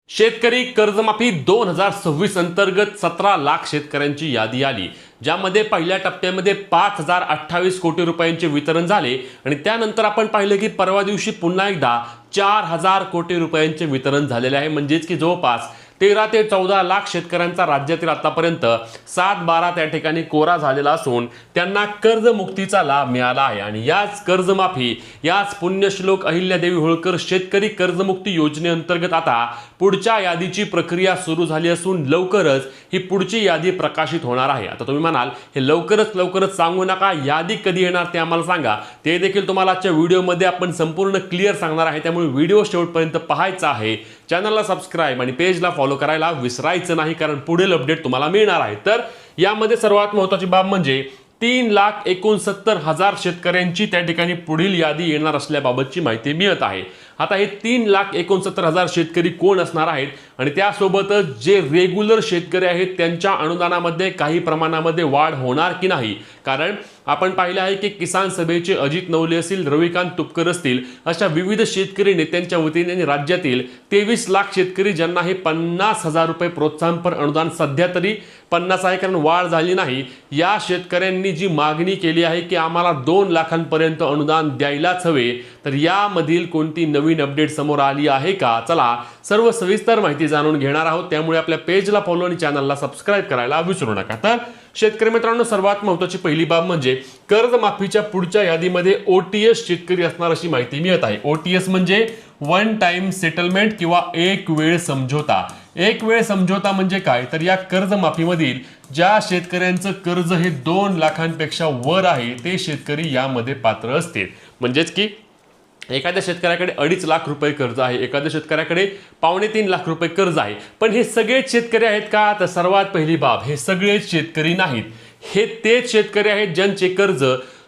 शेतकरी कर्जमाफी 2026 अंतर्गत 17 लाख शेतकऱ्यांची यादी आली, ज्यामध्ये पहिल्या टप्प्यामध्ये 5028 कोटी रुपयांचे वितरण झाले आणि त्यानंतर आपण पाहिलं की परवा दिवशी पुन्हा एकदा 4000 कोटी रुपयांचे वितरण झालेले आहे। म्हणजेच की जवळपास 13 ते 14 लाख शेतकऱ्यांचा राज्यातील आतापर्यंत 7-12 त्या ठिकाणी कोरा झालेला असून त्यांना कर्जमुक्तीचा लाभ मिळाला आहे। आणि याच कर्जमाफी, याच पुण्यश्लोक अहिल्यादेवी होळकर शेतकरी कर्जमुक्ती योजनेअंतर्गत आता पुढच्या यादीची प्रक्रिया सुरू झाली असून लवकरच ही पुढची यादी प्रकाशित होणार आहे। आता तुम्ही म्हणाल हे लवकरच सांगू नका, यादी कधी येणार ते आम्हाला सांगा। ते देखील तुम्हाला आजच्या व्हिडिओमध्ये आपण संपूर्ण क्लिअर सांगणार आहे, त्यामुळे व्हिडिओ शेवटपर्यंत पाहायचा आहे। चॅनलला सबस्क्राइब आणि पेजला फॉलो करायला विसरायचं नाही, कारण पुढील अपडेट तुम्हाला मिळणार आहे। तर यामध्ये सर्वात महत्त्वाची बाब म्हणजे 3,69,000 शेतकऱ्यांची त्या ठिकाणी पुढील यादी येणार असल्याबाबतची माहिती मिळत आहे। आता हे 3,69,000 शेतकरी कोण असणार आहेत आणि त्यासोबतच जे रेग्युलर शेतकरी आहेत त्यांच्या अनुदानामध्ये काही प्रमाणामध्ये वाढ होणार की नाही, कारण आपण पाहिले आहे की किसान सभेचे अजित नवले असतील, रविकांत तुपकर असतील, अशा विविध शेतकरी नेत्यांच्या वतीने राज्यातील 23 लाख शेतकरी ज्यांना हे 50,000 रुपये प्रोत्साहनपर अनुदान सध्या तरी 50 आहे कारण वाढ झाली नाही, या शेतकऱ्यांनी जी मागणी केली आहे की आम्हाला 2 लाखांपर्यंत अनुदान द्यायलाच हवे, तर यामधील कोणती नवीन अपडेट समोर आली आहे का? चला सर्व सविस्तर माहिती जाणून घेणार आहोत, त्यामुळे आपल्या पेजला फॉलो आणि चॅनलला सबस्क्राइब करायला विसरू नका। तर शेतकरी मित्रांनो, सर्वात महत्त्वाची पहिली बाब म्हणजे कर्जमाफीच्या पुढच्या यादीमध्ये OTS शेतकरी असणार अशी माहिती मिळत आहे। OTS म्हणजे वन टाइम सेटलमेंट किंवा एक वेळ समझोता। एक वेळ समझोता म्हणजे काय, तर या कर्जमाफीमधील ज्या शेतकऱ्यांचं कर्ज हे 2 लाखांपेक्षा वर आहे ते शेतकरी यामध्ये पात्र असतील। म्हणजेच की एखाद्या शेतकऱ्याकडे 2.5 लाख रुपये कर्ज आहे, एखाद्या शेतकऱ्याकडे 2.25 लाख रुपये कर्ज आहे, पण हे सगळेच शेतकरी आहेत का? तर सर्वात पहिली बाब, हे सगळेच शेतकरी नाहीत। हे तेच शेतकरी आहेत ज्यांचे कर्ज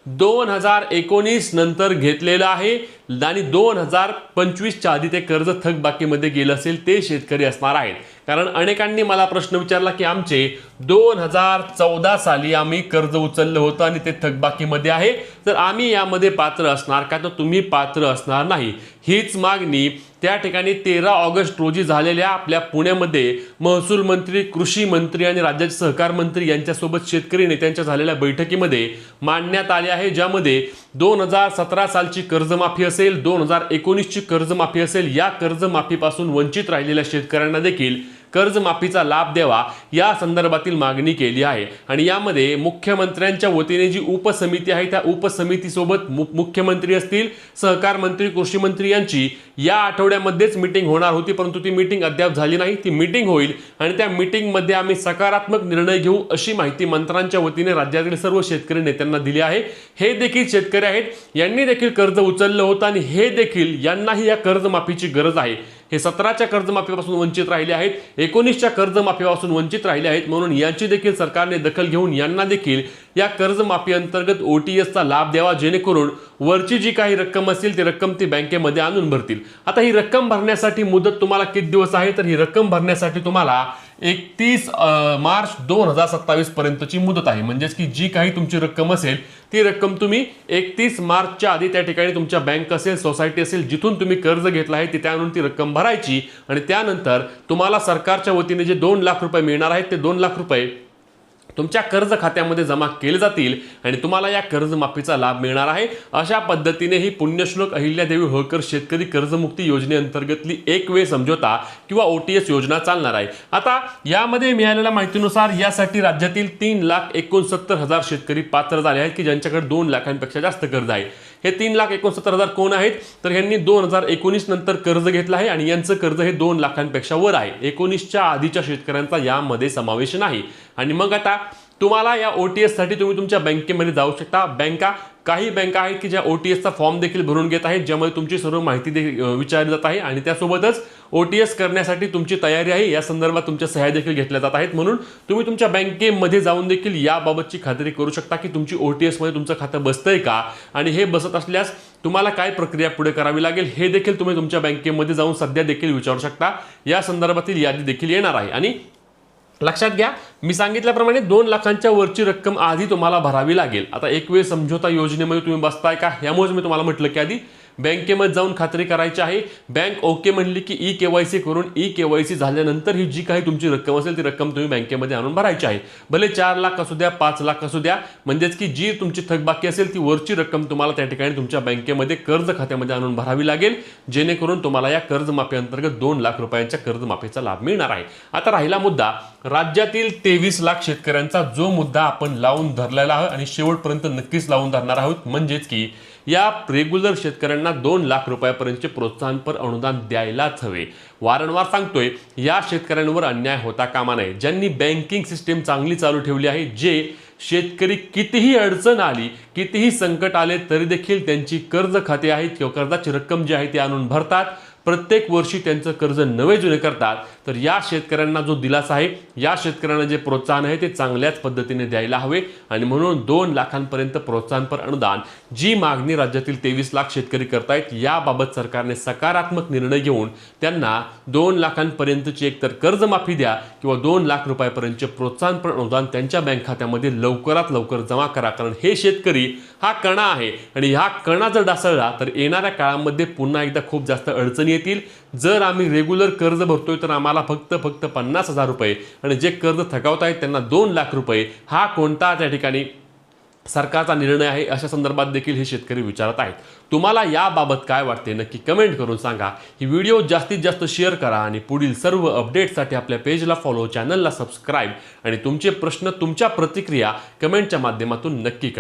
2019 नंतर घेतलेलं आहे आणि 2025च्या आधी ते कर्ज थकबाकीमध्ये गेलं असेल ते शेतकरी असणार आहेत। कारण अनेकांनी मला प्रश्न विचारला की आमचे 2014 साली आम्ही कर्ज उचललं होतं आणि ते थकबाकीमध्ये आहे, तर आम्ही यामध्ये पात्र असणार का? तर तुम्ही पात्र असणार नाही। हीच मागणी त्या ठिकाणी 13 ऑगस्ट रोजी झालेल्या आपल्या पुण्यामध्ये महसूल मंत्री, कृषी मंत्री आणि राज्याचे सहकार मंत्री यांच्यासोबत शेतकरी नेत्यांच्या झालेल्या बैठकीमध्ये मांडण्यात आले आहे, ज्यामध्ये 2017 सालची कर्जमाफी असेल, 2019ची कर्जमाफी असेल, या कर्जमाफीपासून वंचित राहिलेल्या शेतकऱ्यांना देखील कर्जमाफीचा लाभ द्यावा या संदर्भातील मागणी केली आहे। आणि यामध्ये मुख्यमंत्र्यांच्या वतीने जी उपसमिती आहे त्या उपसमितीसोबत मुख्यमंत्री असतील, सहकार मंत्री, कृषी मंत्री यांची या आठवड्यामध्येच मीटिंग होणार होती, परंतु ती मीटिंग अद्याप झाली नाही। ती मीटिंग होईल आणि त्या मीटिंगमध्ये आम्ही सकारात्मक निर्णय घेऊ अशी माहिती मंत्र्यांच्या वतीने राज्यातील सर्व शेतकरी नेत्यांना दिली आहे। हे देखील शेतकरी आहेत, यांनी देखील कर्ज उचललं होतं आणि हे देखील यांनाही या कर्जमाफीची गरज आहे। हे 17च्या कर्जमाफीपासून वंचित राहिले आहेत, 19च्या कर्जमाफीपासून वंचित राहिले आहेत, म्हणून यांची देखील सरकारने दखल घेऊन यांना देखील या कर्जमाफी अंतर्गत OTSचा लाभ द्यावा, जेणेकरून वरची जी काही रक्कम असेल ती रक्कम ती बँकेमध्ये आणून भरतील। आता ही रक्कम भरण्यासाठी मुदत तुम्हाला किती दिवस आहे, तर ही रक्कम भरण्यासाठी तुम्हाला 31 मार्च 2027 पर्यंतची मुदत आहे। म्हणजेच की जी काही तुमची रक्कम असेल ती रक्कम तुम्ही 31 मार्चच्या आधी त्या ठिकाणी तुमच्या बँक असेल, सोसायटी असेल, जिथून तुम्ही कर्ज घेतला आहे तिथे आणून ती रक्कम भरायची आणि त्यानंतर तुम्हाला सरकारच्या वतीने जे 2 लाख रुपये मिळणार आहेत ते 2 लाख रुपये तुमच्या कर्ज खात्यामध्ये जमा केले जातील आणि तुम्हाला या कर्जमाफीचा लाभ मिळणार आहे। अशा पद्धतीने ही पुण्यश्लोक अहिल्यादेवी होळकर शेतकरी कर्जमुक्ती योजनेअंतर्गतली एक वेळ समझोता किंवा OTS योजना चालणार आहे। आता यामध्ये मिळालेल्या माहितीनुसार यासाठी राज्यातील 3,69,000 शेतकरी पात्र झाले आहेत की ज्यांच्याकडे 2 लाखांपेक्षा जास्त कर्ज आहे। हे 3,69,000 कोण आहेत, तर यांनी 2019 नंतर कर्ज घेतलं आहे आणि यांचं कर्ज हे 2 लाखांपेक्षा वर आहे। 19च्या आधीच्या शेतकऱ्यांचा यामध्ये समावेश नाही। आणि मग आता तुम्हाला या OTS साठी तुम्ही तुमच्या बँकेमध्ये जाऊ शकता। काही बँका आहेत की ज्या OTSचा फॉर्म देखील भरून घेत आहेत, ज्यामध्ये तुमची सर्व माहिती विचारली जात आहे आणि त्यासोबतच OTS करण्यासाठी तुमची तयारी आहे या संदर्भात तुमच्या सह्या देखील घेतल्या जात आहेत। म्हणून तुम्ही तुमच्या बँकेमध्ये जाऊन देखील याबाबतची खात्री करू शकता की तुमची OTS मध्ये तुमचं खातं बसतंय का, आणि हे बसत असल्यास तुम्हाला काय प्रक्रिया पुढे करावी लागेल हे देखील तुम्ही तुमच्या बँकेमध्ये जाऊन सध्या देखील विचारू शकता। या संदर्भातील यादी देखील येणार आहे। आणि लक्षात घ्या, मी सांगितल्याप्रमाणे 2 लाखांच्या वरची रक्कम आधी तुम्हाला भरावी लागेल। आता एक वेळ समझोता योजनेमध्ये तुम्ही बसताय का, यामुळे मी तुम्हाला म्हटलं की आधी बँकेमध्ये जाऊन खात्री करायची आहे। बँक ओके म्हणली की ई-केवायसी करून ई-केवायसी झाल्यानंतर ही जी काही तुमची रक्कम असेल ती रक्कम तुम्ही बँकेमध्ये आणून भरायची आहे। भले 4 लाख असू द्या, 5 लाख असू द्या, म्हणजेच की जी तुमची थकबाकी असेल ती वरची रक्कम तुम्हाला त्या ठिकाणी तुमच्या बँकेमध्ये कर्ज खात्यामध्ये आणून भरावी लागेल, जेणेकरून तुम्हाला या कर्जमाफी अंतर्गत 2 लाख रुपयांच्या कर्जमाफीचा लाभ मिळणार आहे। आता राहिला मुद्दा राज्यातील 23 लाख शेतकऱ्यांचा, जो मुद्दा आपण लावून धरलेला आहे आणि शेवटपर्यंत नक्कीच लावून धरणार आहोत, म्हणजेच की या रेग्युलर शेतकऱ्यांना 2 लाख रुपयापर्यंतचे प्रोत्साहनपर अनुदान द्यायलाच हवे। वारंवार सांगतोय, या शेतकऱ्यांवर अन्याय होता कामा नये। ज्यांनी बँकिंग सिस्टीम चांगली चालू ठेवली आहे, जे शेतकरी कितीही अडचण आली, कितीही संकट आले तरी देखील त्यांची कर्ज खाते आहेत किंवा कर्जाची रक्कम जी आहे ती आणून भरतात, प्रत्येक वर्षी त्यांचं कर्ज नवे जुने करतात, तर या शेतकऱ्यांना जो दिलासा आहे, या शेतकऱ्यांना जे प्रोत्साहन आहे ते चांगल्याच पद्धतीने द्यायला हवे। आणि म्हणून 2 लाखांपर्यंत प्रोत्साहनपर अनुदान जी मागणी राज्यातील 23 लाख शेतकरी करतायत, याबाबत सरकारने सकारात्मक निर्णय घेऊन त्यांना 2 लाखांपर्यंतची एकतर कर्जमाफी द्या किंवा 2 लाख रुपयापर्यंतचे प्रोत्साहनपर अनुदान त्यांच्या बँक खात्यामध्ये लवकरात लवकर जमा करा। कारण हे शेतकरी हा कणा आहे आणि ह्या कणा जर ढासळला तर येणाऱ्या काळामध्ये पुन्हा एकदा खूप जास्त अडचणी येतील। जर आम्ही रेग्युलर कर्ज भरतोय तर आम्हाला फक्त 50,000 रुपये आणि जे कर्ज थकवतायत त्यांना 2 लाख रुपये, हा कोणता त्या ठिकाणी सरकारचा निर्णय आहे, अशा संदर्भात देखील हे शेतकरी विचारत आहेत। तुम्हाला याबाबत काय वाटते नक्की कमेंट करून सांगा। ही व्हिडिओ जास्तीत जास्त शेअर करा आणि पुढील सर्व अपडेट्ससाठी आपल्या पेजला फॉलो, चॅनलला सबस्क्राईब आणि तुमचे प्रश्न, तुमच्या प्रतिक्रिया कमेंटच्या माध्यमातून नक्की कळवा।